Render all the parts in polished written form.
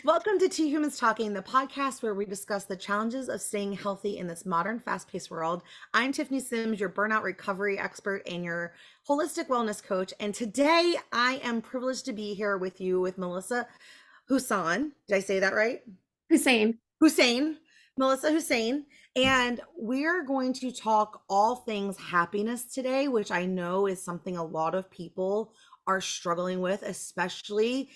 Welcome to Two Humans Talking, the podcast where we discuss the challenges of staying healthy in this modern, fast paced world. I'm Tiffany Simms, your burnout recovery expert and your holistic wellness coach. And today I am privileged to be here with you with Melissa Hussain. Did I say that right? Hussein. Hussain, Melissa Hussain. And we're going to talk all things happiness today, which I know is something a lot of people are struggling with, especially,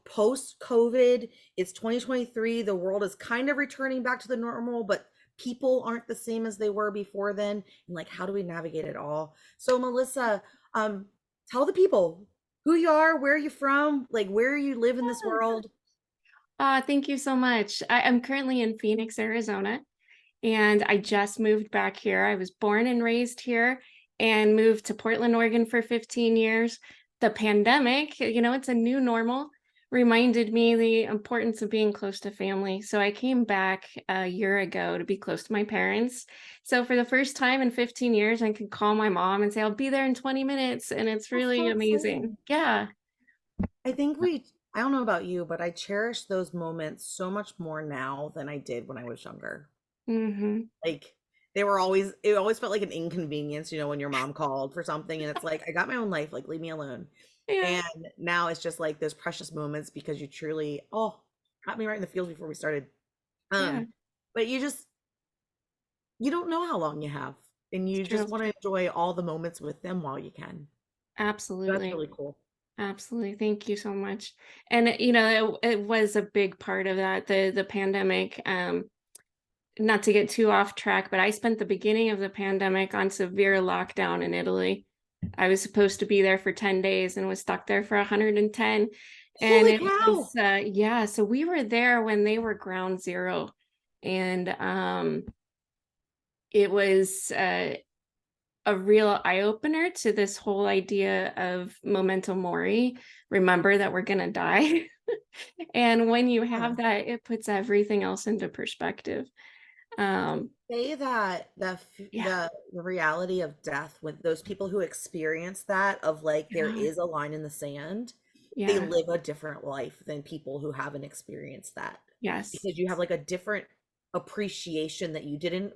post COVID. It's 2023. The world is kind of returning back to the normal, but people aren't the same as they were before then. And like, how do we navigate it all? So, Melissa, tell the people who you are, where you're from, like where you live in this world. Thank you so much. I'm currently in Phoenix, Arizona, and I just moved back here. I was born and raised here and moved to Portland, Oregon for 15 years. The pandemic, it's a new normal, reminded me the importance of being close to family. So I came back a year ago to be close to my parents. So for the first time in 15 years, I can call my mom and say, I'll be there in 20 minutes. And it's That's really so amazing. exciting. Yeah. I think I don't know about you, but I cherish those moments so much more now than I did when I was younger. hmm Like it always felt like an inconvenience, when your mom called for something and it's like, I got my own life, like leave me alone. Yeah. And now it's just like those precious moments because you truly, got me right in the feels before we started. Yeah. But you don't know how long you have and It's you just true. want to enjoy all the moments with them while you can. That's Absolutely. really cool. Absolutely. Thank you so much. And it was a big part of that, the pandemic. Not to get too off track, but I spent the beginning of the pandemic on severe lockdown in Italy. I was supposed to be there for 10 days and was stuck there for 110. And Holy it was cow. yeah, so we were there when they were ground zero. And it was a real eye opener to this whole idea of memento mori. Remember that we're going to die. And when you Yeah. have that, it puts everything else into perspective. Um, Say that yeah, the reality of death with those people who experience that of like there yeah, is a line in the sand, they yeah, live a different life than people who haven't experienced that yes, because you have like a different appreciation that you didn't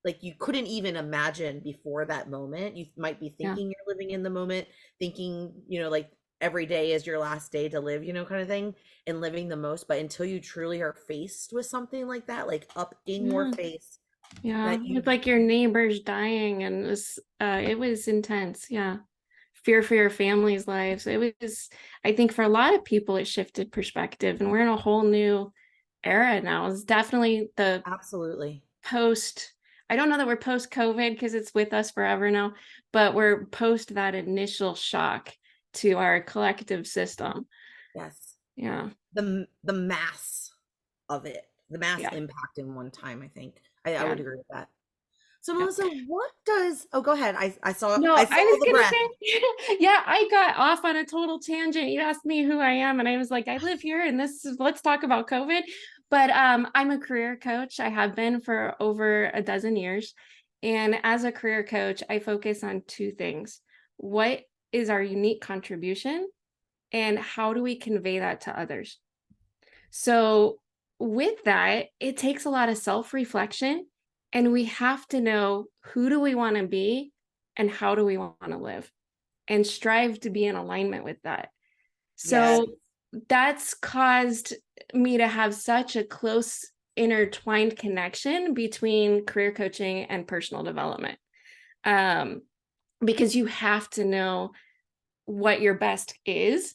like you couldn't even imagine before that moment. You might be yeah, thinking you're living in the moment, thinking, like every day is your last day to live, kind of thing, and living the most. But until you truly are faced with something like that, like up in your yeah, face, yeah. that It's you like your neighbors dying, and it was intense. Yeah, fear for your family's lives. It was, I think, for a lot of people, it shifted perspective, and we're in a whole new era now. It's definitely the absolutely. post. I don't know that we're post COVID because it's with us forever now, but we're post that initial shock to our collective system. Yes. Yeah. The mass of it, the mass Yeah. impact in one time, I think. I Yeah. would agree with that. So Yeah. Melissa, what does go ahead. I saw No, I I saw was the gonna breath. say, yeah, I got off on a total tangent. You asked me who I am, and I was like, I live here, and this is let's talk about COVID. But I'm a career coach. I have been for over a dozen years. And as a career coach, I focus on two things. What is our unique contribution, and how do we convey that to others? So, with that, it takes a lot of self-reflection, and we have to know who do we want to be and how do we want to live and strive to be in alignment with that. Yes. So, that's caused me to have such a close intertwined connection between career coaching and personal development. Um, because you have to know what your best is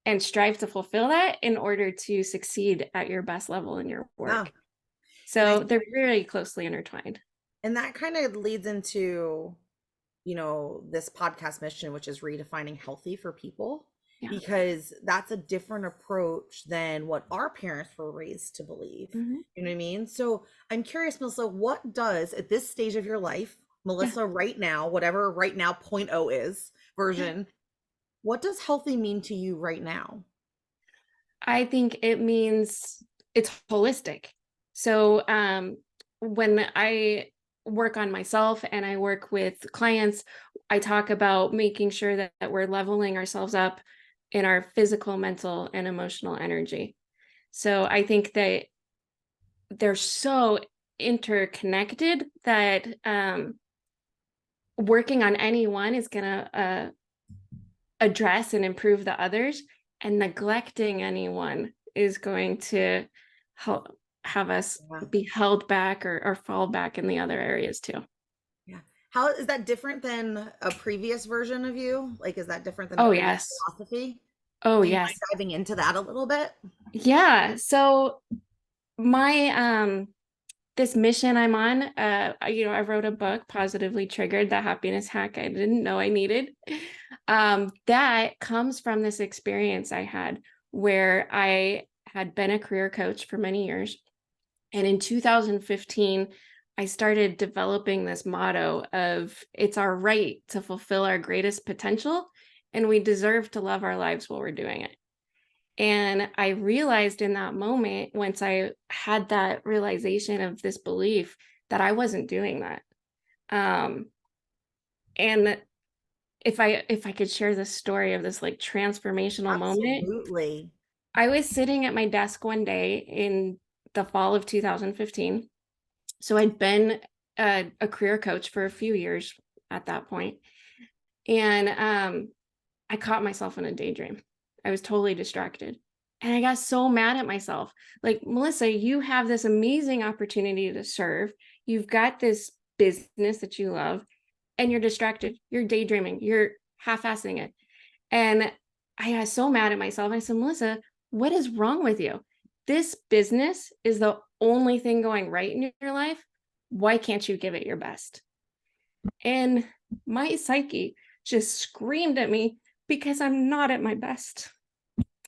and strive to fulfill that in order to succeed at your best level in your Yeah. work. And I So they're very closely intertwined. and that kind of leads into, this podcast mission, which is redefining healthy for people, Yeah. because that's a different approach than what our parents were raised to believe. Mhm. You know what I mean? So I'm curious, Melissa, what does at this stage of your life, Yeah. Melissa, right now, whatever right now point oh is Yeah. version, what does healthy mean to you right now? I think it means it's holistic. So when I work on myself and I work with clients, I talk about making sure that we're leveling ourselves up in our physical, mental, and emotional energy. So I think that they're so interconnected that working on any one is going to address and improve the others, and neglecting anyone is going to help have us Yeah. be held back or fall back in the other areas too. Yeah. How is that different than a previous version of you? Like, is that different than a Oh, previous yes. philosophy? Oh, Do you mind yes. diving into that a little bit? Yeah. So my this mission I'm on, I wrote a book, Positively Triggered, the happiness hack I didn't know I needed. That comes from this experience I had where I had been a career coach for many years. And in 2015, I started developing this motto of it's our right to fulfill our greatest potential, and we deserve to love our lives while we're doing it. And I realized in that moment, once I had that realization of this belief, that I wasn't doing that. Um, and if I could share the story of this like transformational moment, Absolutely. I was sitting at my desk one day in the fall of 2015. So I'd been a career coach for a few years at that point, and I caught myself in a daydream. I was totally distracted. And I got so mad at myself. Like, Melissa, you have this amazing opportunity to serve. You've got this business that you love, and you're distracted. You're daydreaming. You're half assing it. And I got so mad at myself. I said, Melissa, what is wrong with you? This business is the only thing going right in your life. Why can't you give it your best? And my psyche just screamed at me because I'm not at my best.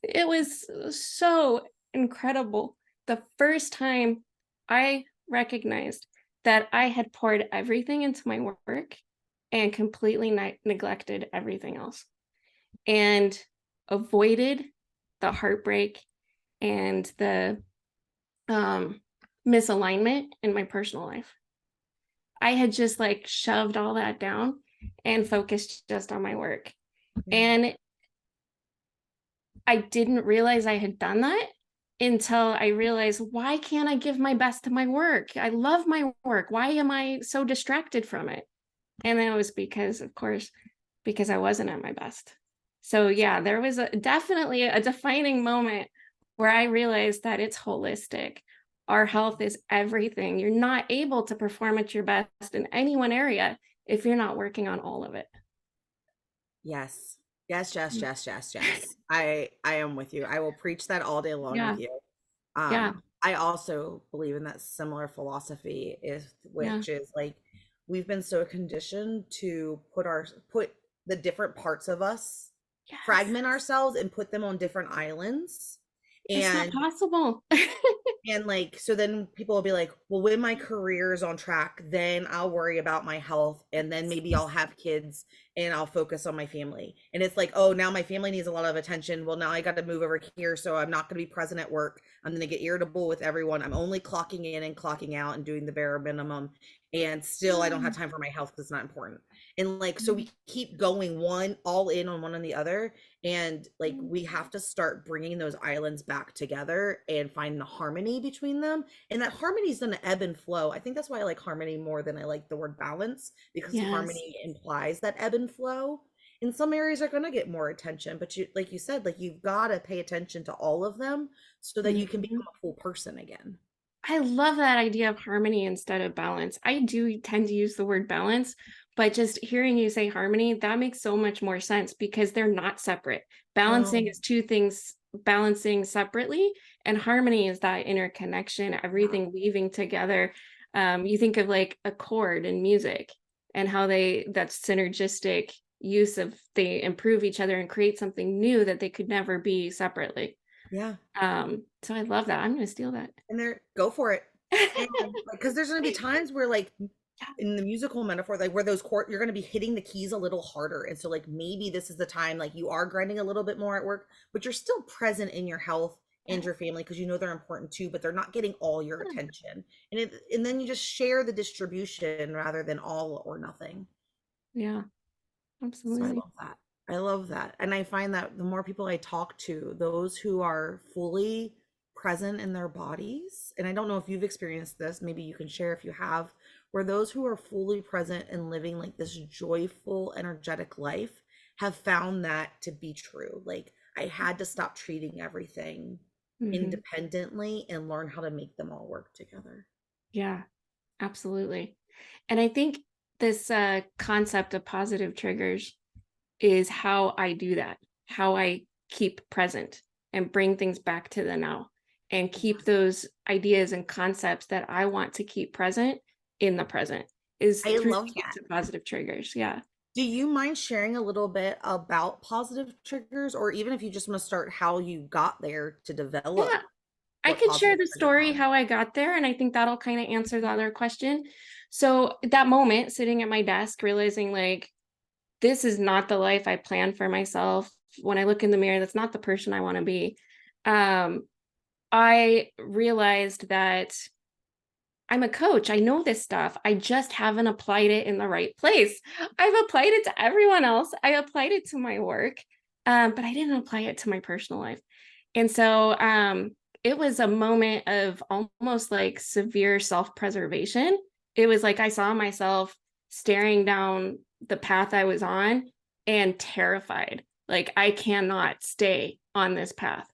It was so incredible. The first time I recognized that I had poured everything into my work and completely neglected everything else and avoided the heartbreak and the um, misalignment in my personal life. I had just like shoved all that down and focused just on my work. Yeah. And I didn't realize I had done that until I realized, why can't I give my best to my work? I love my work. Why am I so distracted from it? And it was because, of course, because I wasn't at my best. So yeah, there was definitely a defining moment where I realized that it's holistic. Our health is everything. You're not able to perform at your best in any one area if you're not working on all of it. Yes. Yes, yes, yes, yes, yes. I am with you. I will preach that all day long with Yeah, you. yeah, I also believe in that similar philosophy is yeah. which is like we've been so conditioned to put the different parts of us, Yes, fragment ourselves and put them on different islands. it's not And possible. like, so then people will be like, well, when my career is on track, then I'll worry about my health. And then maybe I'll have kids and I'll focus on my family. And it's like, oh, now my family needs a lot of attention. Well, now I got to move over here. So I'm not going to be present at work. I'm going to get irritable with everyone. I'm only clocking in and clocking out and doing the bare minimum. And still, I don't have time for my health because it's not important. And like, so we keep going one all in on one and the other, and like we have to start bringing those islands back together and find the harmony between them, and that harmony is going to ebb and flow. I think that's why I like harmony more than I like the word balance, because Yes. harmony implies that ebb and flow. In some areas are going to get more attention, but you, like you said, like you've got to pay attention to all of them so that you can Mhm. become a full person again. I love that idea of harmony instead of balance. I do tend to use the word balance, but just hearing you say harmony, that makes so much more sense because they're not separate. Balancing No. is two things balancing separately, and harmony is that interconnection, Yeah. everything weaving together. You think of like a chord in music and how that's synergistic use of they improve each other and create something new that they could never be separately. Yeah. So I love that. I'm going to steal that. And there, go for it. And like, because there's going to be times where, like, Yeah. in the musical metaphor, like where those chord, you're going to be hitting the keys a little harder. And so, like, maybe this is the time, like, you are grinding a little bit more at work, but you're still present in your health and your family because you know they're important too, but they're not getting all your attention. And then you just share the distribution rather than all or nothing. Yeah, So I absolutely. love that. I love that. And I find that the more people I talk to, those who are fully present in their bodies, and I don't know if you've experienced this, maybe you can share if you have, where those who are fully present and living like this joyful, energetic life have found that to be true. Like, I had to stop treating everything Mhm. independently and learn how to make them all work together. Yeah, absolutely. And I think this concept of positive triggers is how I do that, how I keep present and bring things back to the now and keep those ideas and concepts that I want to keep present in the present is I through love the that. use of positive triggers. Yeah. Do you mind sharing a little bit about positive triggers, or even if you just want to start how you got there to develop Yeah. I what can share positive the triggers story are? how I got there, and I think that'll kind of answer the other question. So, that moment sitting at my desk, realizing like, this is not the life I planned for myself. When I look in the mirror, that's not the person I want to be. Um, I realized that I'm a coach. I know this stuff. I just haven't applied it in the right place. I've applied it to everyone else. I applied it to my work, but I didn't apply it to my personal life. And so it was a moment of almost like severe self preservation. It was like I saw myself staring down the path I was on and terrified. Like, I cannot stay on this path.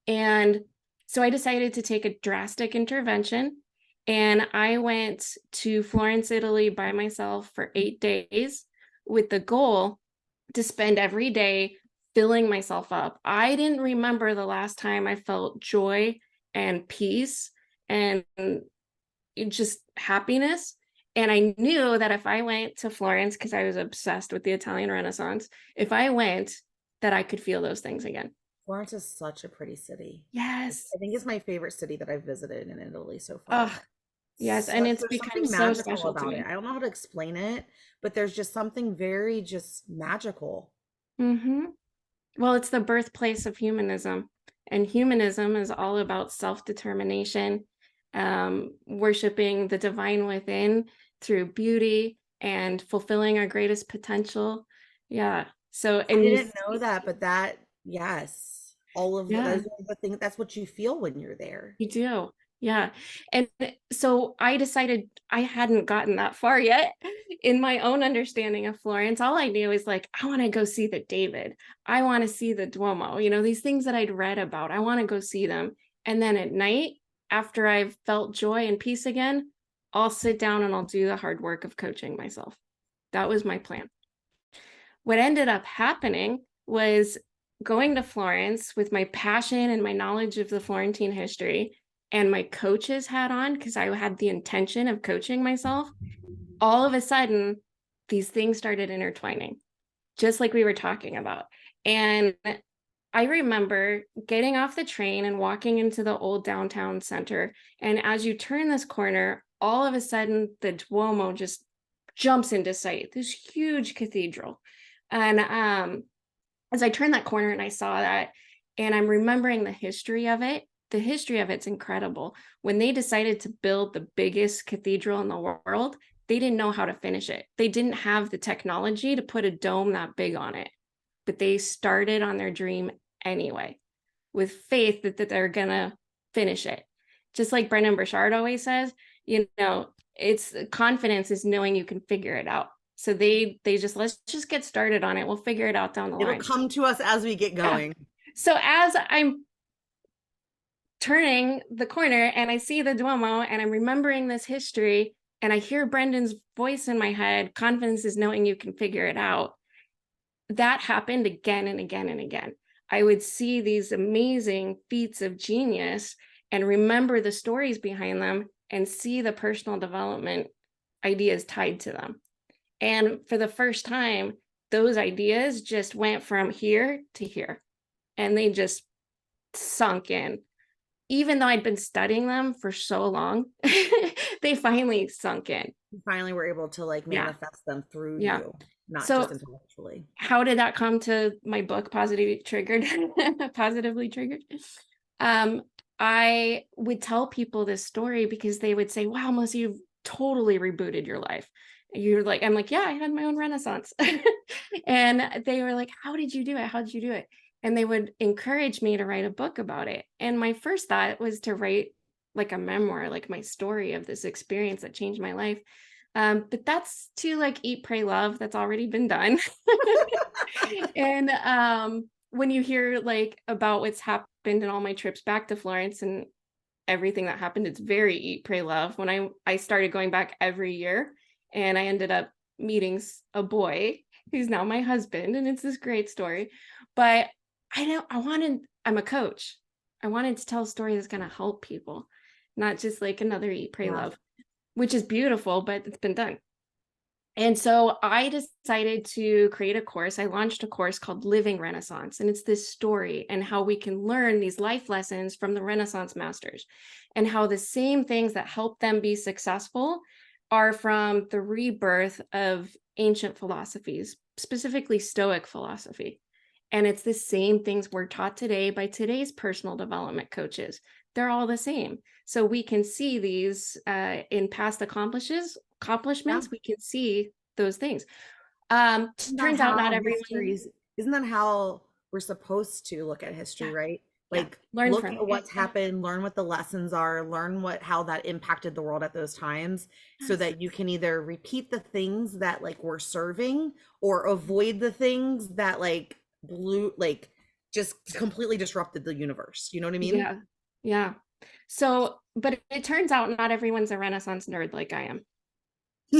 And so I decided to take a drastic intervention. And I went to Florence, Italy by myself for 8 days with the goal to spend every day filling myself up. I didn't remember the last time I felt joy and peace and just happiness. And I knew that if I went to Florence, because I was obsessed with the Italian Renaissance, if I went, that I could feel those things again. Florence is such a pretty city. Yes. I think it's my favorite city that I've visited in Italy so Oh, far. yes. And it's There's become something so magical special to about it. me. I don't know how to explain it, but there's just something very just magical. Hmm. Well, it's the birthplace of humanism. And humanism is all about self determination, worshiping the divine within through beauty and fulfilling our greatest potential. Yeah. So, I and you didn't know see, that, but that, yes, all of yeah. those are the things, that's what you feel when you're there. You do. Yeah. And so I decided I hadn't gotten that far yet in my own understanding of Florence. All I knew is like, I want to go see the David. I want to see the Duomo, these things that I'd read about. I want to go see them. And then at night, after I've felt joy and peace again, I'll sit down and I'll do the hard work of coaching myself. That was my plan. What ended up happening was going to Florence with my passion and my knowledge of the Florentine history and my coach's hat on, because I had the intention of coaching myself. All of a sudden, these things started intertwining, just like we were talking about. And I remember getting off the train and walking into the old downtown center. And as you turn this corner, all of a sudden, the Duomo just jumps into sight, this huge cathedral. And as I turned that corner and I saw that, and I'm remembering the history of it's incredible. When they decided to build the biggest cathedral in the world, they didn't know how to finish it. They didn't have the technology to put a dome that big on it, but they started on their dream anyway, with faith that they're gonna finish it. Just like Brendan Burchard always says, it's confidence is knowing you can figure it out. So they just, let's just get started on it. We'll figure it out down the It'll line. come to us as we get Yeah. going. So as I'm turning the corner and I see the Duomo and I'm remembering this history and I hear Brendan's voice in my head, confidence is knowing you can figure it out. That happened again and again and again. I would see these amazing feats of genius and remember the stories behind them and see the personal development ideas tied to them. And for the first time, those ideas just went from here to here and they just sunk in. Even though I'd been studying them for so long, they finally sunk in. You finally were able to like Yeah. manifest them through Yeah. you, not just So intellectually. how did that come to my book, Positively Triggered? Positively Triggered. Um, I would tell people this story because they would say, wow, Melissa, you've totally rebooted your life. You're like, I'm like, yeah, I had my own renaissance. And they were like, how did you do it? How did you do it? and they would encourage me to write a book about it. And my first thought was to write like a memoir, like my story of this experience that changed my life. But that's to like eat, pray, love. That's already been done. And when you hear like about what's happened in all my trips back to Florence and everything that happened, it's very eat, pray, love. When I started going back every year, and I ended up meeting a boy who's now my husband, and it's this great story. But I'm a coach. I wanted to tell a story that's going to help people, not just like another eat, pray, Yeah. love, which is beautiful, but it's been done. And so I decided to create a course. I launched a course called Living Renaissance, and it's this story and how we can learn these life lessons from the Renaissance masters, and how the same things that help them be successful are from the rebirth of ancient philosophies, specifically Stoic philosophy. And it's the same things we're taught today by today's personal development coaches. They're all the same. So we can see these in past Yeah. accomplishments. We can see those things. Isn't that Turns out not how everyone, history's isn't that how we're supposed to look at history, yeah, right? yeah, Like learn look from at it. what's happened, learn what the lessons are, learn what how that impacted the world at those times so Yes. that you can either repeat the things that like were serving or avoid the things that like blew like just completely disrupted the universe. You know what I mean? Yeah, yeah. So, but it turns out not everyone's a Renaissance nerd like I am.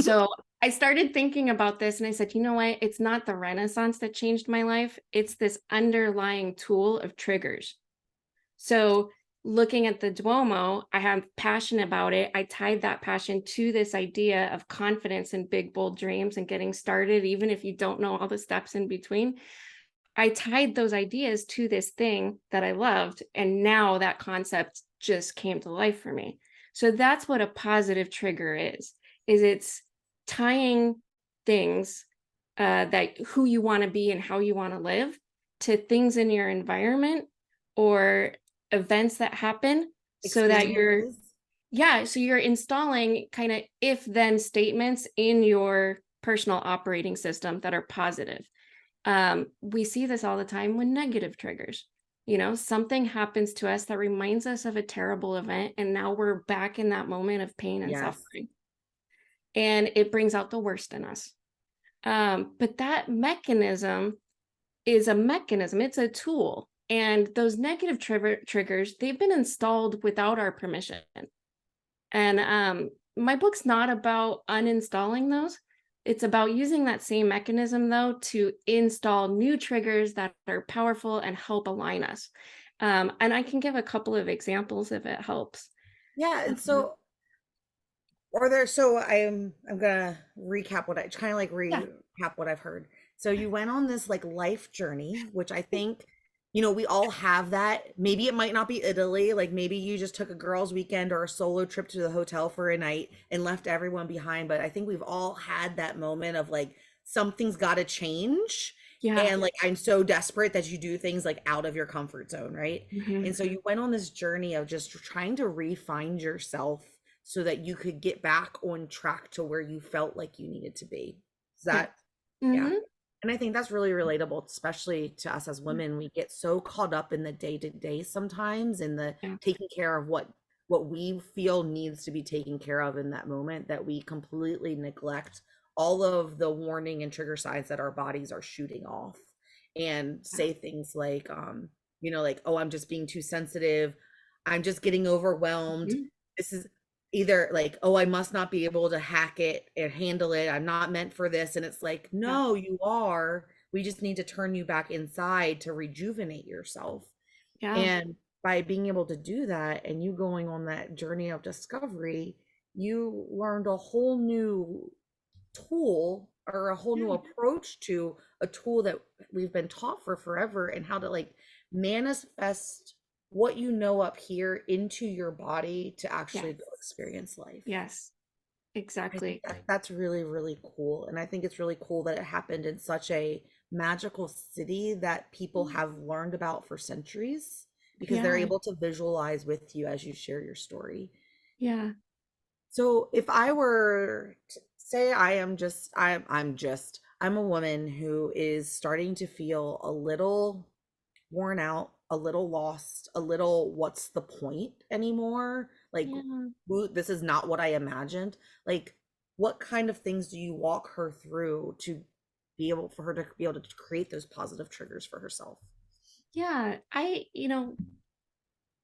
So I started thinking about this and I said, you know what? It's not the Renaissance that changed my life. It's this underlying tool of triggers. So looking at the Duomo, I have passion about it. I tied that passion to this idea of confidence and big, bold dreams and getting started, even if you don't know all the steps in between. I tied those ideas to this thing that I loved. And now that concept just came to life for me. So that's what a positive trigger is it's tying things that who you want to be and how you want to live to things in your environment or events that happen so that you're, Experiences. yeah, so you're installing kind of if then statements in your personal operating system that are positive. We see this all the time when negative triggers. You know, something happens to us that reminds us of a terrible event, and now we're back in that moment of pain and Yes. suffering, and it brings out the worst in us. But that mechanism is a mechanism, it's a tool. And those negative triggers, they've been installed without our permission. And my book's not about uninstalling those. It's about using that same mechanism, though, to install new triggers that are powerful and help align us. And I can give a couple of examples if it helps. Yeah, and Mhm. so or there, so I'm gonna recap what I kind of like Yeah, recap what I've heard. So you went on this like life journey, which I think, you know, we all have that. Maybe it might not be Italy, like maybe you just took a girls' weekend or a solo trip to the hotel for a night and left everyone behind. But I think we've all had that moment of like something's got to change. yeah. And like I'm so desperate that you do things like out of your comfort zone, right? Mhm. And so you went on this journey of just trying to re-find yourself so that you could get back on track to where you felt like you needed to be. Is Yeah. that, yeah. Hmm. And I think that's really relatable, especially to us as women. We get so caught up in the day to day sometimes in the Yeah. taking care of what we feel needs to be taken care of in that moment that we completely neglect all of the warning and trigger signs that our bodies are shooting off and Yeah. say things like you know, like, oh, I'm just being too sensitive, I'm just getting overwhelmed, Mhm. this is either like, oh, I must not be able to hack it and handle it, I'm not meant for this, and it's like, Yeah. no, you are, we just need to turn you back inside to rejuvenate yourself. Yeah. And by being able to do that and you going on that journey of discovery, you learned a whole new tool or a whole new Yeah. approach to a tool that we've been taught for forever, and how to like manifest what you know up here into your body to actually go Yes. experience life. Yes. I think Exactly. that that's really, really cool. And I think it's really cool that it happened in such a magical city that people have learned about for centuries because they're Yeah. able to visualize with you as you share your story. Yeah. So if I were to say I'm a woman who is starting to feel a little worn out, a little lost, a little what's the point anymore? Like, Yeah. this is not what I imagined. Like, what kind of things do you walk her through to be able for her to be able to create those positive triggers for herself? Yeah.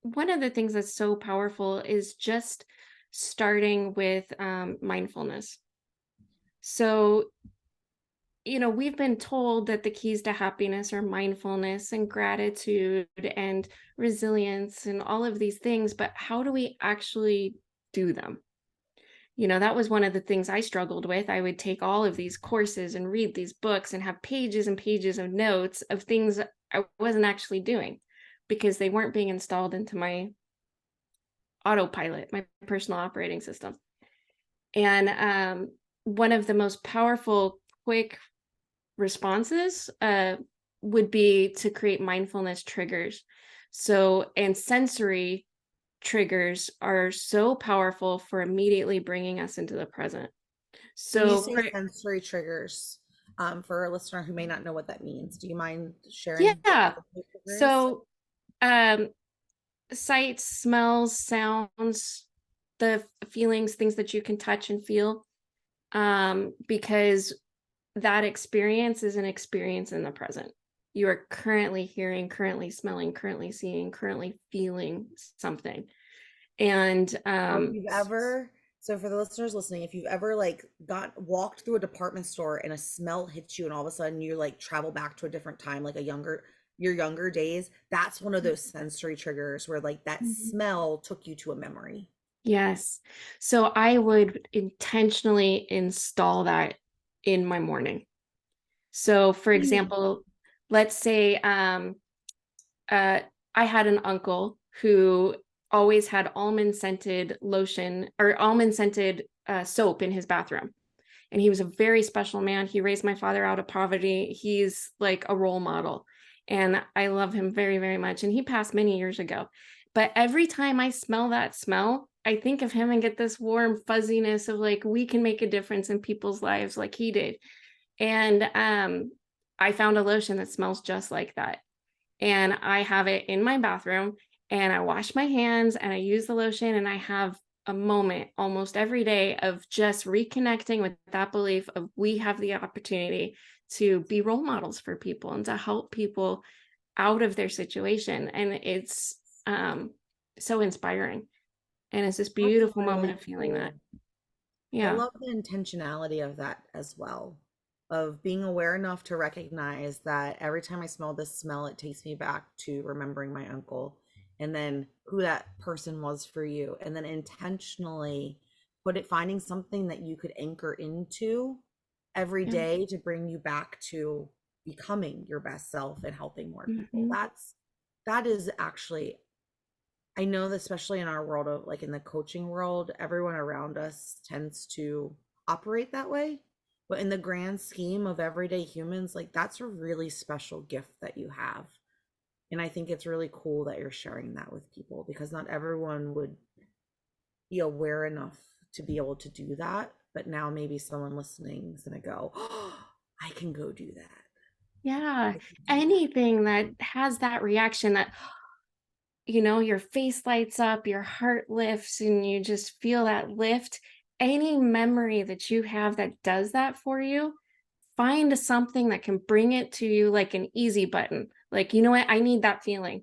One of the things that's so powerful is just starting with mindfulness. So, we've been told that the keys to happiness are mindfulness and gratitude and resilience and all of these things, but how do we actually do them? That was one of the things I struggled with. I would take all of these courses and read these books and have pages and pages of notes of things I wasn't actually doing because they weren't being installed into my autopilot, my personal operating system. And one of the most powerful, quick responses would be to create mindfulness triggers. So, and sensory triggers are so powerful for immediately bringing us into the present. When you So, say sensory triggers, for a listener who may not know what that means, do you mind sharing what yeah. the trigger is? So, um, sights, smells, sounds, the feelings, things that you can touch and feel, because that experience is an experience in the present. You are currently hearing, currently smelling, currently seeing, currently feeling something. And Or if you've ever, so for the listeners listening, if you've ever like got walked through a department store and a smell hits you and all of a sudden you like travel back to a different time, like your younger days, that's one of those sensory triggers where like that Mhm. smell took you to a memory. Yes. So I would intentionally install that in my morning. So for Mm. example, let's say uh, I had an uncle who always had almond scented lotion or almond scented soap in his bathroom. And he was a very special man. He raised my father out of poverty. He's like a role model. And I love him very, very much. And he passed many years ago. But every time I smell that smell, I think of him and get this warm fuzziness of like, we can make a difference in people's lives like he did. And I found a lotion that smells just like that, and I have it in my bathroom, and I wash my hands and I use the lotion, and I have a moment almost every day of just reconnecting with that belief of we have the opportunity to be role models for people and to help people out of their situation. And it's so inspiring. And it's this That's beautiful moment really of feeling that. cool. I Yeah. love the intentionality of that as well, of being aware enough to recognize that every time I smell this smell, it takes me back to remembering my uncle and then who that person was for you. And then intentionally finding something that you could anchor into every Yeah. day to bring you back to becoming your best self and helping more people. Hmm. That is actually, I know that especially in our world of like in the coaching world, everyone around us tends to operate that way. But in the grand scheme of everyday humans, like that's a really special gift that you have. And I think it's really cool that you're sharing that with people because not everyone would be aware enough to be able to do that. But now maybe someone listening is going to go, oh, I can go do that. Yeah. I can do that. Anything that has that reaction that your face lights up, your heart lifts, and you just feel that lift. Any memory that you have that does that for you, find something that can bring it to you like an easy button. Like, you know what? I need that feeling.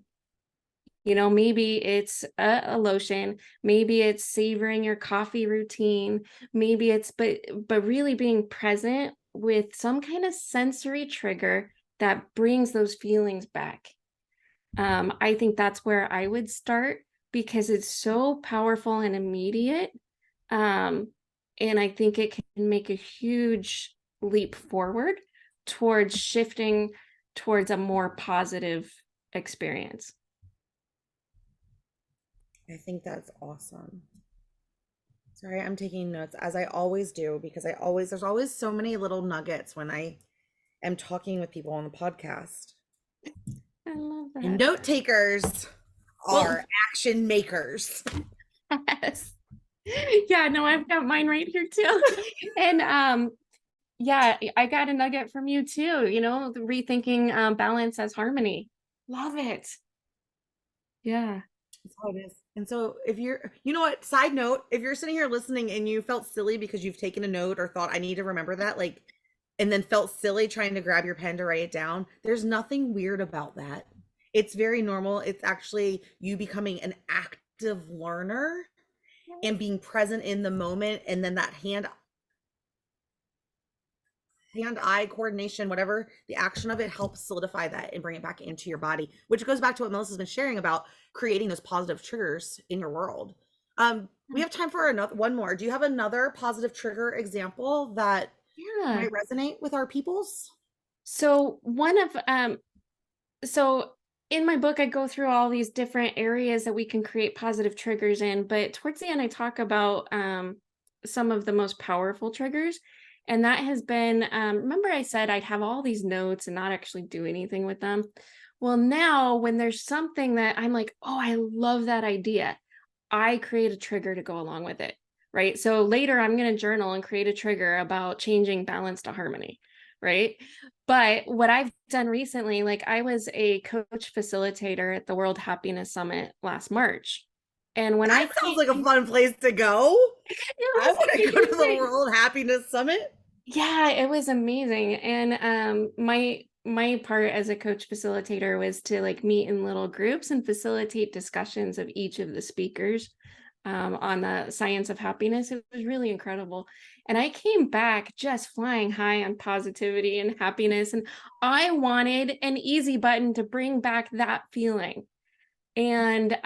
Maybe it's a lotion, maybe it's savoring your coffee routine, maybe it's but really being present with some kind of sensory trigger that brings those feelings back. I think that's where I would start because it's so powerful and immediate. Um, and I think it can make a huge leap forward towards shifting towards a more positive experience. I think that's awesome. Sorry, I'm taking notes as I always do because there's always so many little nuggets when I am talking with people on the podcast. I love And that. note takers Well, are action makers. yes. Yeah, no, I've got mine right here too. And yeah, I got a nugget from you too, the rethinking balance as harmony. Love it. Yeah. That's how it is. And so if you're, you know what, side note, if you're sitting here listening and you felt silly because you've taken a note or thought I need to remember that, like, and then felt silly trying to grab your pen to write it down, there's nothing weird about that. It's very normal. It's actually you becoming an active learner and being present in the moment. And then that hand eye coordination, whatever the action of it helps solidify that and bring it back into your body, which goes back to what Melissa's been sharing about creating those positive triggers in your world. We have time for another one more. Do you have another positive trigger example that Yeah. might resonate with our peoples? So one of so in my book I go through all these different areas that we can create positive triggers in, but towards the end I talk about some of the most powerful triggers. And that has been remember I said I'd have all these notes and not actually do anything with them. Well, now when there's something that I'm like, "Oh, I love that idea." I create a trigger to go along with it, right? So later I'm going to journal and create a trigger about changing balance to harmony, right? But what I've done recently, like I was a coach facilitator at the World Happiness Summit last March. And when I That sounds like a came, fun place to go. it I was want to go to the amazing. World Happiness Summit. Yeah, it was amazing. And my part as a coach facilitator was to like meet in little groups and facilitate discussions of each of the speakers on the science of happiness. It was really incredible. And I came back just flying high on positivity and happiness. And I wanted an easy button to bring back that feeling. And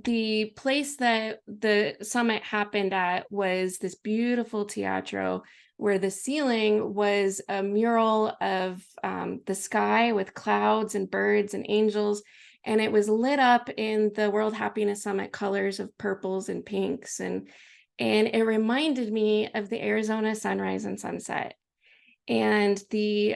the place that the summit happened at was this beautiful teatro where the ceiling was a mural of the sky with clouds and birds and angels. And it was lit up in the World Happiness Summit colors of purples and pinks. And it reminded me of the Arizona sunrise and sunset. And the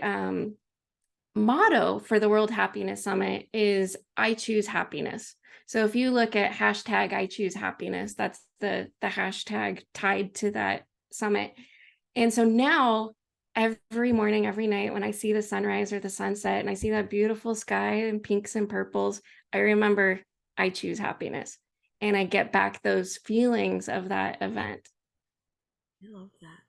motto for the World Happiness Summit is I choose happiness. So if you look at hashtag I choose happiness, that's the hashtag tied to that summit. And so now every morning, every night, when I see the sunrise or the sunset and I see that beautiful sky and pinks and purples, I remember I choose happiness. And I get back those feelings of that event. I love that.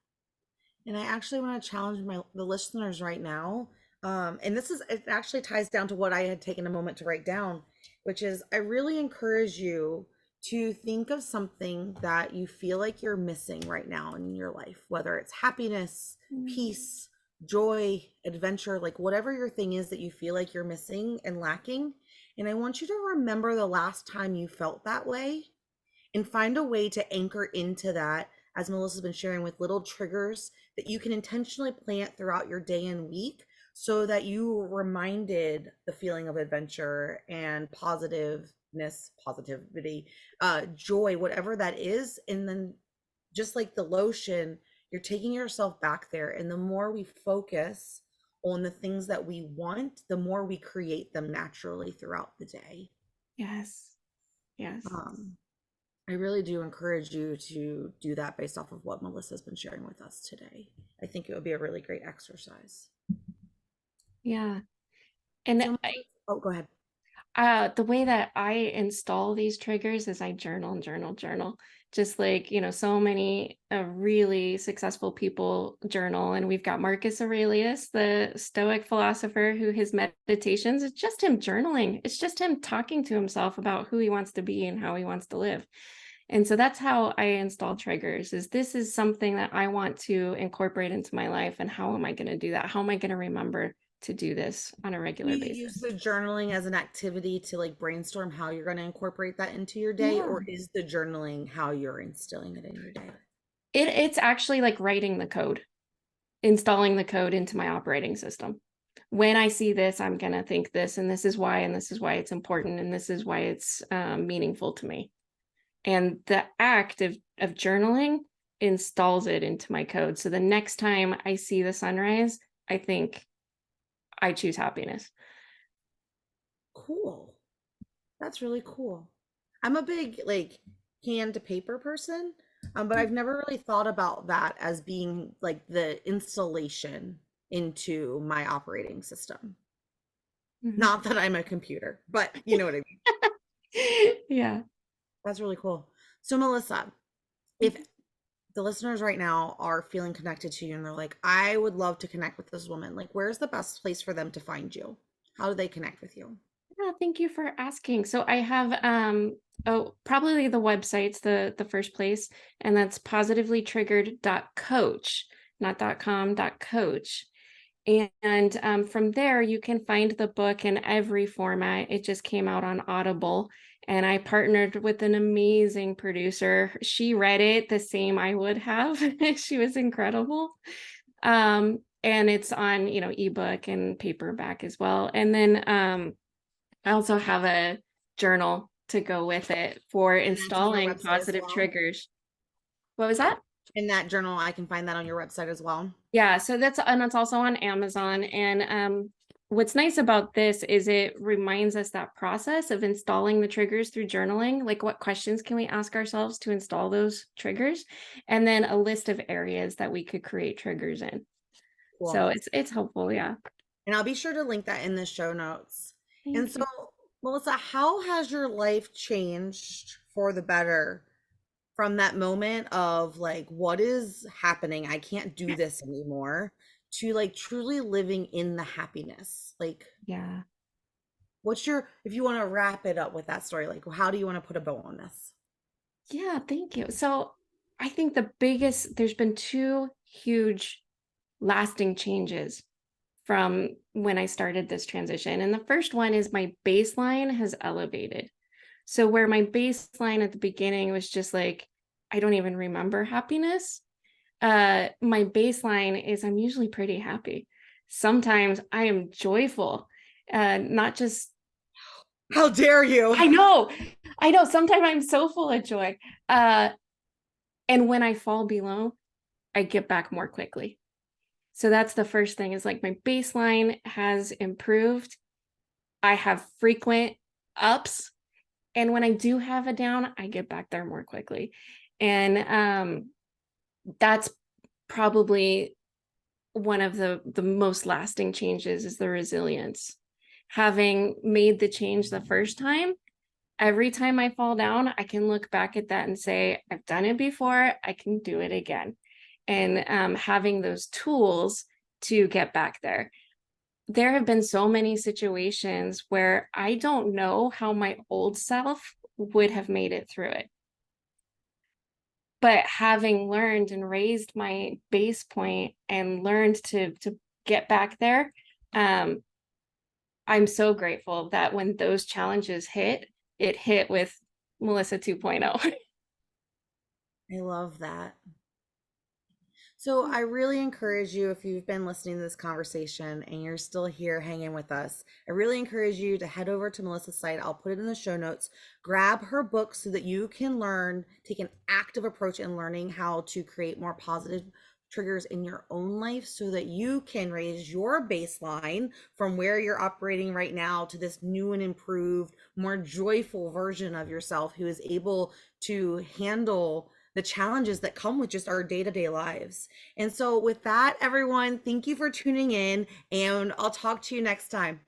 And I actually want to challenge the listeners right now. And this is it actually ties down to what I had taken a moment to write down, which is I really encourage you to think of something that you feel like you're missing right now in your life, whether it's happiness, peace, joy, adventure, like whatever your thing is that you feel like you're missing and lacking. And I want you to remember the last time you felt that way and find a way to anchor into that, as Melissa's been sharing, with little triggers that you can intentionally plant throughout your day and week so that you are reminded the feeling of adventure and positiveness, positivity, joy, whatever that is. And then just like the lotion, you're taking yourself back there. And the more we focus on the things that we want, the more we create them naturally throughout the day. Yes. Yes. Um, I really do encourage you to do that based off of what Melissa's been sharing with us today. I think it would be a really great exercise. Yeah. And So, oh, go ahead. the way that I install these triggers is I journal and journal, journal. Just like, so many really successful people journal. And we've got Marcus Aurelius, the Stoic philosopher, who his meditations, it's just him journaling. It's just him talking to himself about who he wants to be and how he wants to live. And so that's how I install triggers is this is something that I want to incorporate into my life. And how am I going to do that? How am I going to remember to do this on a Do regular you use basis? the journaling as an activity to like brainstorm how you're going to incorporate that into your day, Yeah. or is the journaling how you're instilling it in your day? It's actually like writing the code, installing the code into my operating system. When I see this, I'm going to think this, and this is why, and this is why it's important, and this is why it's meaningful to me. And the act of journaling installs it into my code. So the next time I see the sunrise, I think I choose happiness. Cool. That's really cool. I'm a big like hand to paper person, but I've never really thought about that as being like the installation into my operating system. Mhm. Not that I'm a computer, but you know what I mean. Yeah. That's really cool. So, Melissa, if the listeners right now are feeling connected to you and they're like, I would love to connect with this woman, like, where's the best place for them to find you? How do they connect with you? Yeah, thank you for asking. So I have oh probably the website's the first place, and that's positivelytriggered.coach, not .com, .coach. And from there you can find the book in every format. It just came out on Audible, and I partnered with an amazing producer. She read it the same I would have. She was incredible. And it's on, ebook and paperback as well. And then I also have a journal to go with it for And that's on your installing website as positive well. triggers. What was that? In that journal, I can find that on your website as well. Yeah, so that's also on Amazon. And what's nice about this is it reminds us that process of installing the triggers through journaling. Like, what questions can we ask ourselves to install those triggers? And then a list of areas that we could create triggers in. Cool. So it's helpful, yeah. And I'll be sure to link that in the show notes. And Thank so, you. Melissa, how has your life changed for the better from that moment of like, what is happening? I can't do this anymore, to like truly living in the happiness? Like, Yeah. what's your, if you want to wrap it up with that story, like, how do you want to put a bow on this? Yeah, thank you. So I think there's been two huge lasting changes from when I started this transition. And the first one is my baseline has elevated. So where my baseline at the beginning was just like, I don't even remember happiness. My baseline is I'm usually pretty happy. Sometimes I am joyful. Not just How dare you? I know, I know. Sometimes I'm so full of joy. Uh, and when I fall below, I get back more quickly. So that's the first thing is like my baseline has improved. I have frequent ups. And when I do have a down, I get back there more quickly. And that's probably one of the most lasting changes is the resilience. Having made the change the first time, every time I fall down, I can look back at that and say, I've done it before, I can do it again. And having those tools to get back there. There have been so many situations where I don't know how my old self would have made it through it. But having learned and raised my base point and learned to get back there, um, I'm so grateful that when those challenges hit, it hit with Melissa 2.0. I love that. So I really encourage you, if you've been listening to this conversation and you're still here hanging with us, I really encourage you to head over to Melissa's site. I'll put it in the show notes. Grab her book so that you can learn, take an active approach in learning how to create more positive triggers in your own life so that you can raise your baseline from where you're operating right now to this new and improved, more joyful version of yourself who is able to handle the challenges that come with just our day-to-day lives. And so with that, everyone, thank you for tuning in, and I'll talk to you next time.